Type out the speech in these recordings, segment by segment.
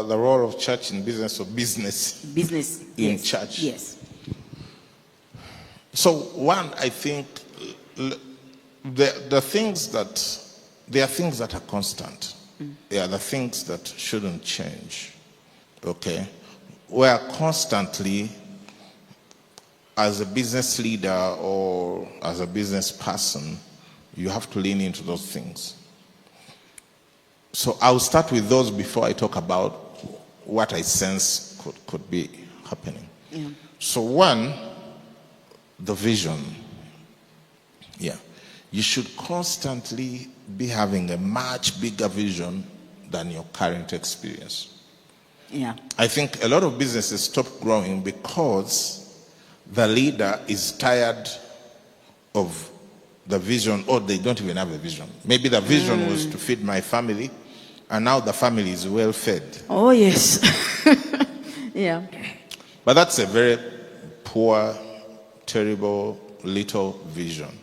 the role of church in business, or business in yes, church. Yes. So one, I think there are things that are constant. Yeah, the things that shouldn't change. Okay, where constantly, as a business leader or as a business person, you have to lean into those things. So I'll start with those before I talk about what I sense could be happening. Yeah. So one, the vision. Yeah. You should constantly be having a much bigger vision than your current experience. Yeah. I think a lot of businesses stop growing because the leader is tired of the vision, or they don't even have a vision. Maybe the vision was to feed my family, and now the family is well fed. Oh, yes. Yeah. But that's a very poor, terrible, little vision.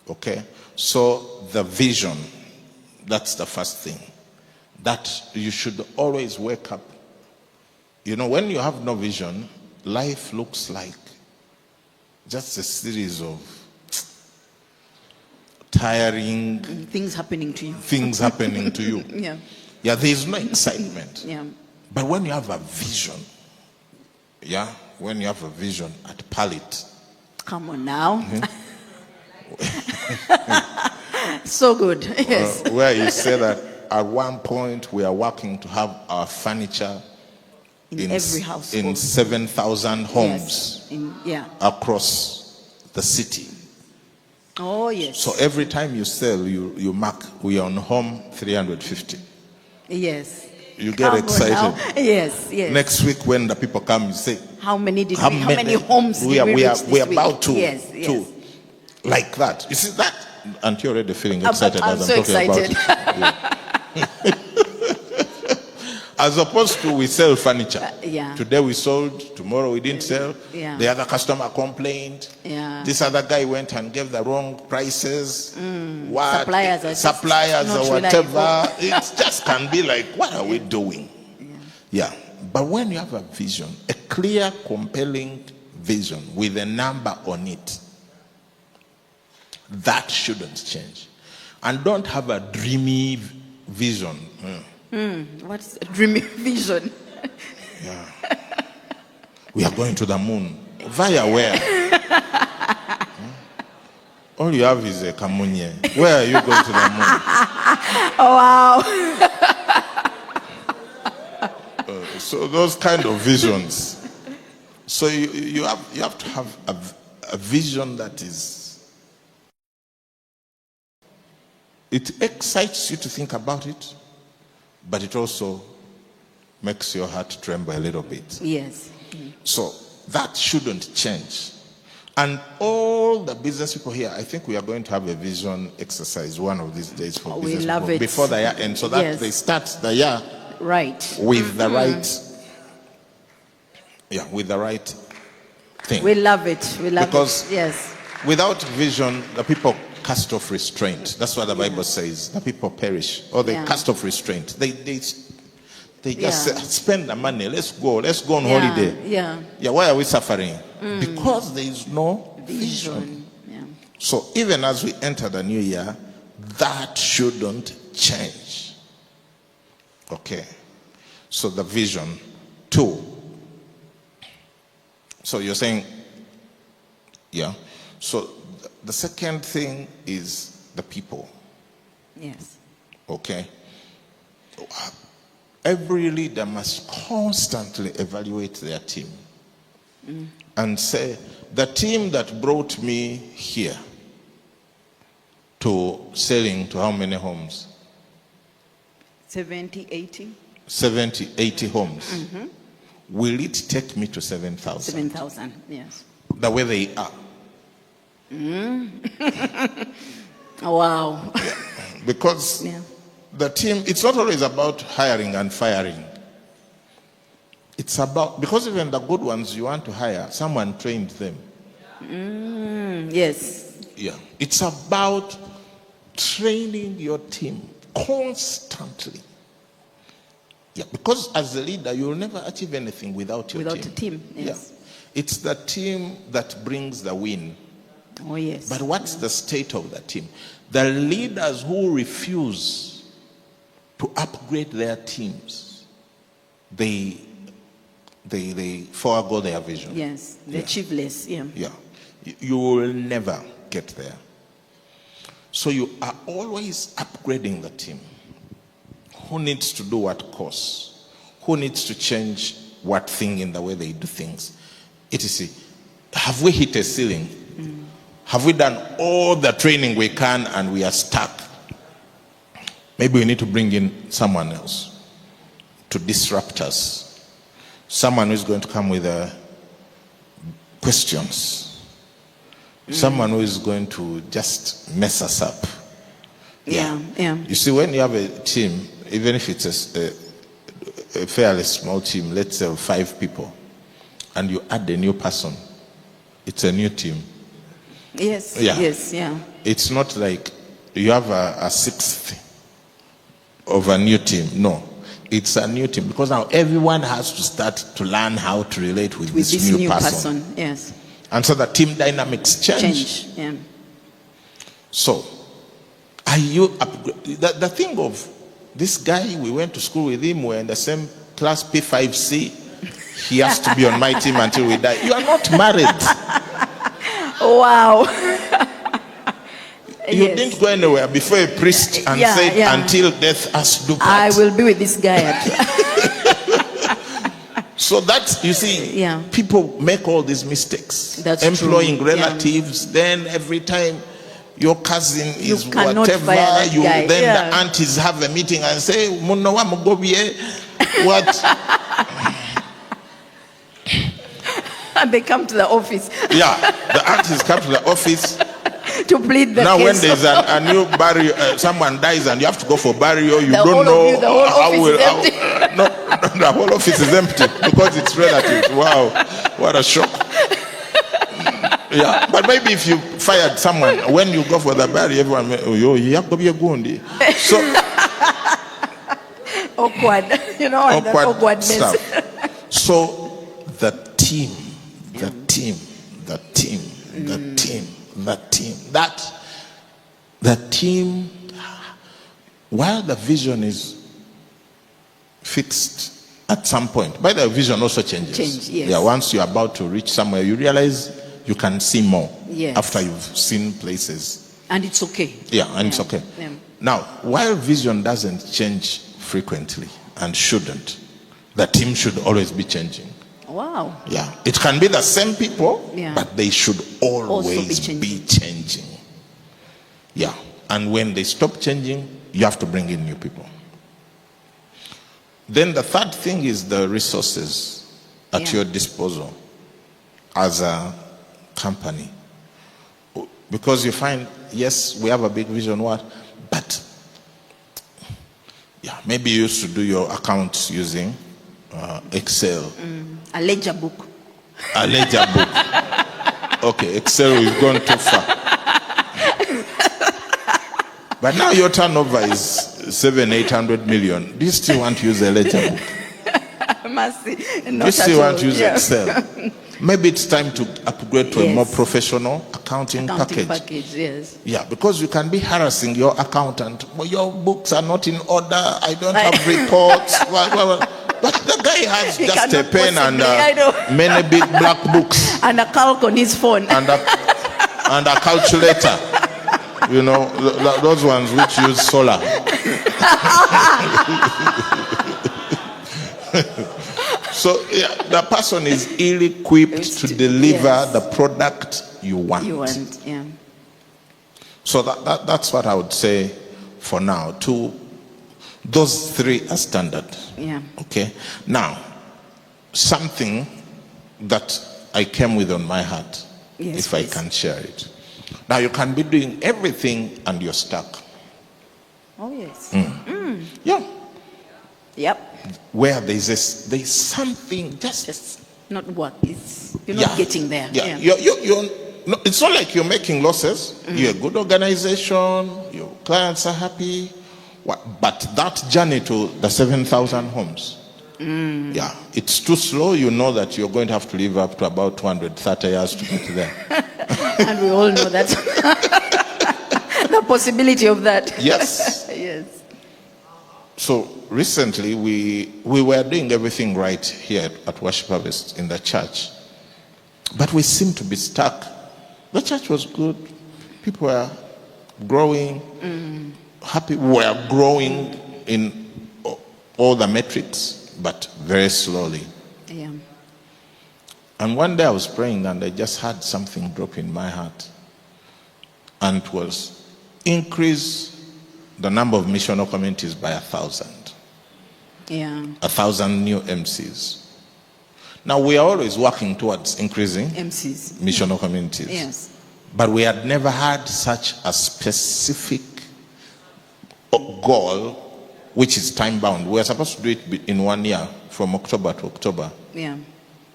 Okay? So the vision, that's the first thing. That you should always wake up. You know, when you have no vision, life looks like just a series of tiring things happening to you. Yeah. Yeah, there is no excitement. Yeah. But when you have a vision, yeah, when you have a vision at Palit. Come on now. So good. Yes. Where you say that at one point we are working to have our furniture in every house, in 7,000 homes. Yes. Across the city. Oh, yes. So every time you sell, you mark, we are on home 350. Yes. You get excited. Yes, yes. Next week when the people come, you say, how many homes did we reach this we are week? about to, yes. like that. You see that? And you're already feeling excited I'm as so I'm talking excited. about it. As opposed to we sell furniture. Yeah. Today we sold, tomorrow we didn't sell. Yeah. The other customer complained. Yeah. This other guy went and gave the wrong prices. What? Suppliers or whatever. It just can be like, what are we doing? Yeah. But when you have a vision, a clear, compelling vision with a number on it, that shouldn't change. And don't have a dreamy vision. What's a dreamy vision? Yeah. We are going to the moon. Via where? All you have is a kamunye. Where are you going to the moon? Oh, wow. So those kind of visions. So you have to have a vision that is, it excites you to think about it, but it also makes your heart tremble a little bit. Yes. So that shouldn't change. And all the business people here, I think we are going to have a vision exercise one of these days for business we love people it. before the year ends, so that they start the year right with the right, with the right thing. We love it. We love because it. Yes. Without vision, the people cast off restraint. That's what the Bible says. The people perish, or they cast off restraint. They just spend the money. Let's go on holiday. Yeah. Why are we suffering? Because there is no vision. Yeah. So even as we enter the new year, that shouldn't change. Okay. So the vision. 2. So you're saying, So the second thing is the people. Yes. Okay. Every leader must constantly evaluate their team and say, the team that brought me here to selling to how many homes? 70, 80. 70, 80 homes. Will it take me to 7,000? 7,000, yes. The way they are. Wow. Because the team, it's not always about hiring and firing. It's about, because even the good ones you want to hire, someone trained them. Yes. Yeah. It's about training your team constantly. Yeah, because as a leader, you will never achieve anything without your Without team. a team, yes. Yeah. It's the team that brings the win. Oh, yes. But what's the state of the team? The leaders who refuse to upgrade their teams, they forego their vision. Yes, they achieve less. Yeah. Yeah. You will never get there. So you are always upgrading the team. Who needs to do what course? Who needs to change what thing in the way they do things? Etc. Have we hit a ceiling? Have we done all the training we can and we are stuck? Maybe we need to bring in someone else to disrupt us. Someone who is going to come with questions. Someone who is going to just mess us up. Yeah. You see, when you have a team, even if it's a fairly small team, let's say 5 people, and you add a new person, it's a new team. Yes. Yeah. Yes. Yeah. It's not like you have a 6th of a new team. No, it's a new team because now everyone has to start to learn how to relate with this new person. Yes. And so the team dynamics change. Yeah. So, are you the thing of this guy? We went to school with him. We're in the same class, P5C. He has to be on my team until we die. You are not married. Wow. You didn't go anywhere before a priest and said, until death us do part. I will be with this guy. So that's, you see, people make all these mistakes. That's employing true. relatives, then every time your cousin is cannot whatever, fire that guy. then the aunties have a meeting and say, "Muno wa mugobie," what? And they come to the office. Yeah, the aunties come to the office to plead the now case. When there's a new burial, someone dies and you have to go for burial, you the don't know the whole office is empty. No, the whole office is empty because it's relatives. Wow, what a shock. Yeah, but maybe if you fired someone, when you go for the burial, everyone, you have to be a gundi. So awkward, awkwardness. Stuff. So the team, while the vision is fixed at some point, but the vision also changes. Yes. Yeah, once you're about to reach somewhere, you realize you can see more after you've seen places. And it's okay. Yeah, and it's okay. Yeah. Now, while vision doesn't change frequently and shouldn't, the team should always be changing. Wow. Yeah, it can be the same people, but they should always be changing. Yeah, and when they stop changing, you have to bring in new people. Then the third thing is the resources at your disposal as a company. Because you find, yes, we have a big vision, but maybe you used to do your accounts using Excel. A ledger book. A ledger book. Okay, Excel, we've gone too far. But now your turnover is 700-800 million. Do you still want to use a ledger book? Do you still want to use Excel? Maybe it's time to upgrade to a more professional accounting package. Yes. Yeah, because you can be harassing your accountant. Well, your books are not in order. I don't have reports. But the guy has just a pen and many big black books. And a calc on his phone. And a calculator. Those ones which use solar. So the person is ill-equipped to deliver the product you want. So that's what I would say for now. Those 3 are standard. Yeah. Okay. Now, something that I came with on my heart, if please. I can share it. Now, you can be doing everything and you're stuck. Oh, yes. Yeah. Yep. Where there's something just not what is. You're not getting there. Yeah. No, it's not like you're making losses. You're a good organization. Your clients are happy. But that journey to the 7,000 homes, yeah, it's too slow. You know that you're going to have to live up to about 230 years to get there. And we all know that. The possibility of that. Yes. Yes. So recently we were doing everything right here at Worship Harvest in the church, but we seemed to be stuck. The church was good. People were growing, happy. We were growing in all the metrics, but very slowly. Yeah. And one day I was praying and I just had something drop in my heart. And it was increase the number of missional communities by 1,000. Yeah. 1,000 new MCs. Now we are always working towards increasing MCs. missional communities. Yes. But we had never had such a specific goal, which is time bound. We were supposed to do it in 1 year, from October to October. Yeah.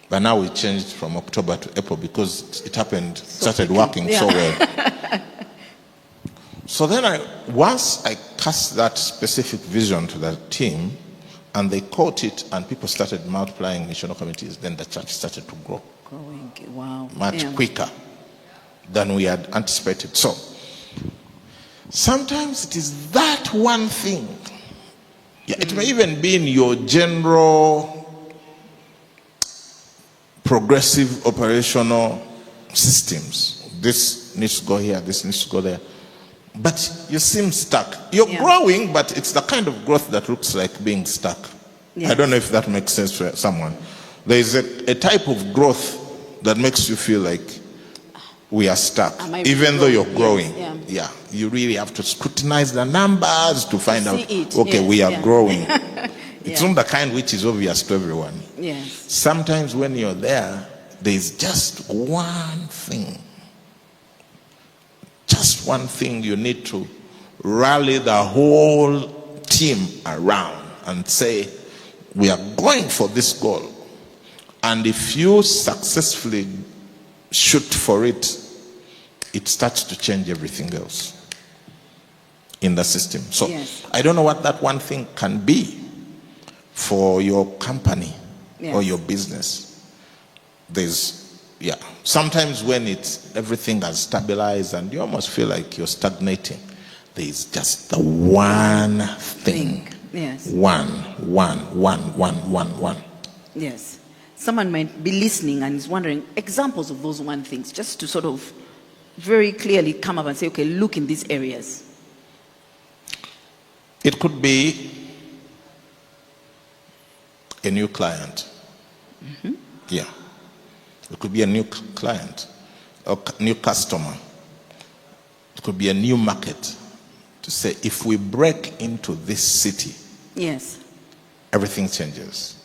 But now we changed from October to April because it happened, started quickly. working Yeah. so well. So then once I cast that specific vision to the team, and they caught it, and people started multiplying missional communities, then the church started to grow Growing. Wow. much Yeah. quicker than we had anticipated. So sometimes it is that one thing. Yeah, it may even be in your general progressive operational systems. This needs to go here, this needs to go there. But you seem stuck. You're Yeah. growing, but it's the kind of growth that looks like being stuck. Yes. I don't know if that makes sense for someone. There is a type of growth that makes you feel like we are stuck, Am I even though you're growing? growing. Yes, yeah. You really have to scrutinize the numbers to find See out, it, okay, yes, we are yeah. growing. It's Yeah. not the kind which is obvious to everyone. Yes. Sometimes when you're there, there's just one thing. Just one thing you need to rally the whole team around and say, we are going for this goal. And if you successfully shoot for it, it starts to change everything else in the system. So Yes. I don't know what that one thing can be for your company or Yes. your business. Sometimes when everything has stabilized and you almost feel like you're stagnating, there's just the one thing. Yes. One. Yes. Someone might be listening and is wondering examples of those one things, just to sort of very clearly come up and say, okay, look in these areas. It could be a new client. Yeah. It could be a new client or new customer. It could be a new market. To say, if we break into this city, Yes. everything changes.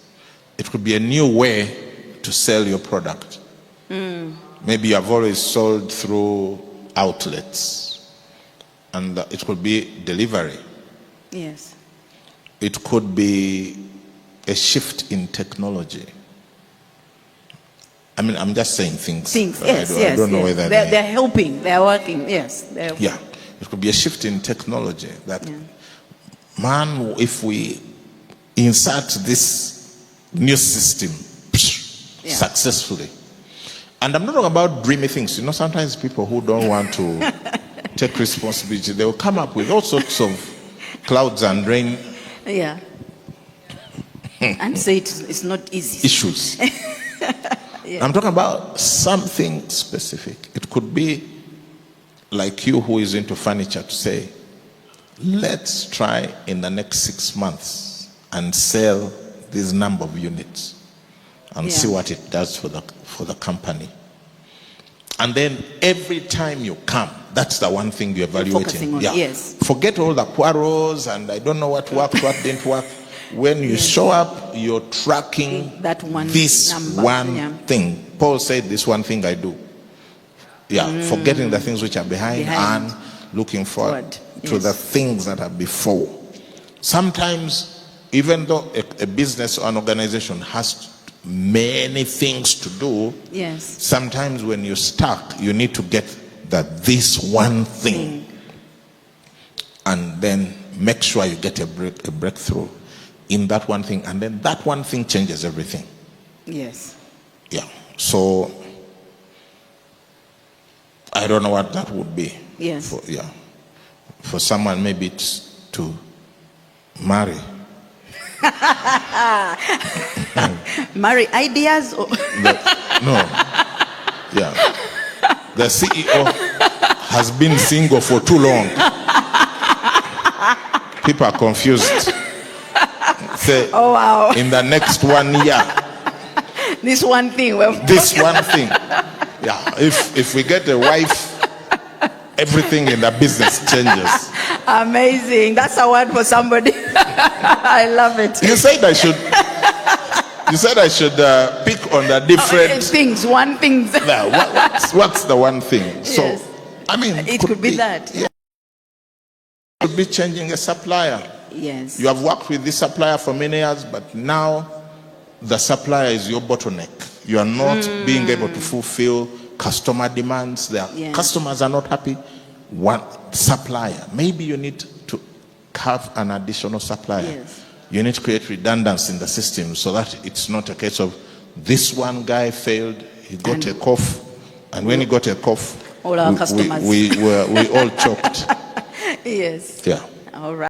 It could be a new way to sell your product. Maybe you have always sold through outlets, and it could be delivery. Yes. It could be a shift in technology. I mean, I'm just saying things. Yes. I don't know whether they're helping. They're working. Yes. They're helping. Yeah, it could be a shift in technology that, man, if we insert this new system successfully, and I'm not talking about dreamy things. You know, sometimes people who don't want to take responsibility, they will come up with all sorts of clouds and rain Yeah. And say it's not easy. issues. I'm talking about something specific. It could be like you who is into furniture to say, let's try in the next 6 months and sell this number of units and see what it does for the company. And then every time you come, that's the one thing you're evaluating. Focusing on, yes. Forget all the quarrels and I don't know what worked, what didn't work. When you show up, you're tracking That one this number, one thing. Paul said, this one thing I do. Forgetting the things which are behind. And looking forward to the things that are before. Sometimes, even though a business or an organization has many things to do, sometimes when you're stuck, you need to get this one thing. And then make sure you get a breakthrough in that one thing, and then that one thing changes everything. Yes. Yeah. So I don't know what that would be. Yes. For someone, maybe it's to marry. Marry ideas? Or No. Yeah. The CEO has been single for too long. People are confused. Say, oh, wow. in the next 1 year, This one thing. this one thing. Yeah. If we get a wife, everything in the business changes. Amazing. That's a word for somebody. I love it. You said I should. You said I should pick on the different things. One thing. What's the one thing? So, Yes. I mean, It could be that. Yeah. It could be changing a supplier. Yes. You have worked with this supplier for many years, but now the supplier is your bottleneck. You are not being able to fulfill customer demands. Yes. Customers are not happy. One supplier. Maybe you need to have an additional supplier. Yes. You need to create redundancy in the system so that it's not a case of this one guy failed, he got a cough, and when he got a cough, all our customers. we all choked. Yes. Yeah. All right.